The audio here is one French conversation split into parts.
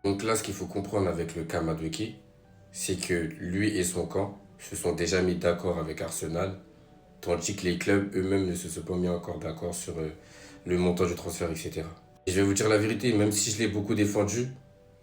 Donc là, ce qu'il faut comprendre avec le cas Madueke, c'est que lui et son camp se sont déjà mis d'accord avec Arsenal, tandis que les clubs eux-mêmes ne se sont pas mis encore d'accord sur le montant du transfert, etc. Et je vais vous dire la vérité, même si je l'ai beaucoup défendu,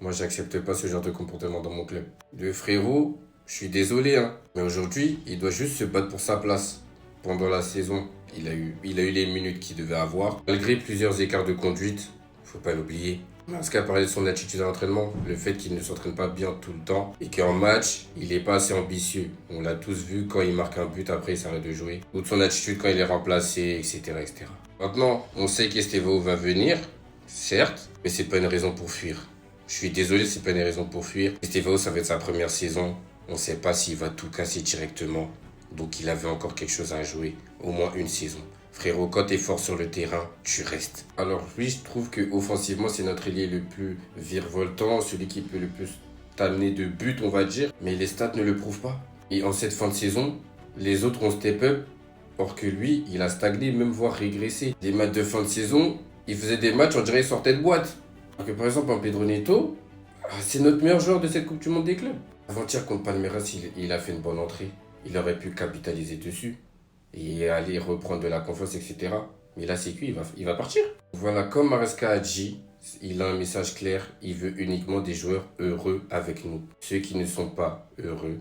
moi j'accepte pas ce genre de comportement dans mon club. Le frérot, je suis désolé, hein, mais aujourd'hui, il doit juste se battre pour sa place. Pendant la saison, il a eu les minutes qu'il devait avoir. Malgré plusieurs écarts de conduite, faut pas l'oublier. Parce qu'à parler de son attitude à l'entraînement, le fait qu'il ne s'entraîne pas bien tout le temps et qu'en match, il n'est pas assez ambitieux. On l'a tous vu, quand il marque un but, après il s'arrête de jouer. Ou de son attitude quand il est remplacé, etc. etc. Maintenant, on sait qu'Estevao va venir, certes, mais c'est pas une raison pour fuir. Je suis désolé, c'est pas une raison pour fuir. Estevao, ça va être sa première saison. On sait pas s'il va tout casser directement. Donc il avait encore quelque chose à jouer, au moins une saison. Frérot, quand t'es fort sur le terrain, tu restes. Alors oui, je trouve que offensivement, c'est notre ailier le plus virevoltant, celui qui peut le plus t'amener de buts, on va dire. Mais les stats ne le prouvent pas. Et en cette fin de saison, les autres ont step up, or que lui, il a stagné, même voire régressé. Les matchs de fin de saison, il faisait des matchs, on dirait il sortait de boîte. Alors que par exemple, un Pedro Neto, c'est notre meilleur joueur de cette Coupe du Monde des clubs. Avant-hier contre Palmeiras, il a fait une bonne entrée. Il aurait pu capitaliser dessus et aller reprendre de la confiance, etc. Mais là, c'est cuit, il va partir. Voilà, comme Maresca a dit, il a un message clair, il veut uniquement des joueurs heureux avec nous. Ceux qui ne sont pas heureux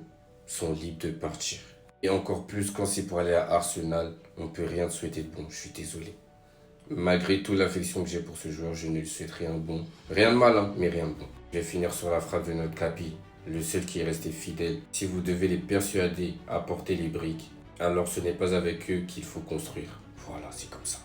sont libres de partir. Et encore plus quand c'est pour aller à Arsenal, on ne peut rien te souhaiter de bon, je suis désolé. Malgré toute l'affection que j'ai pour ce joueur, je ne lui souhaite rien de bon. Rien de mal, hein, mais rien de bon. Je vais finir sur la phrase de notre capi, le seul qui est resté fidèle. Si vous devez les persuader à porter les briques, alors ce n'est pas avec eux qu'il faut construire. Voilà, c'est comme ça.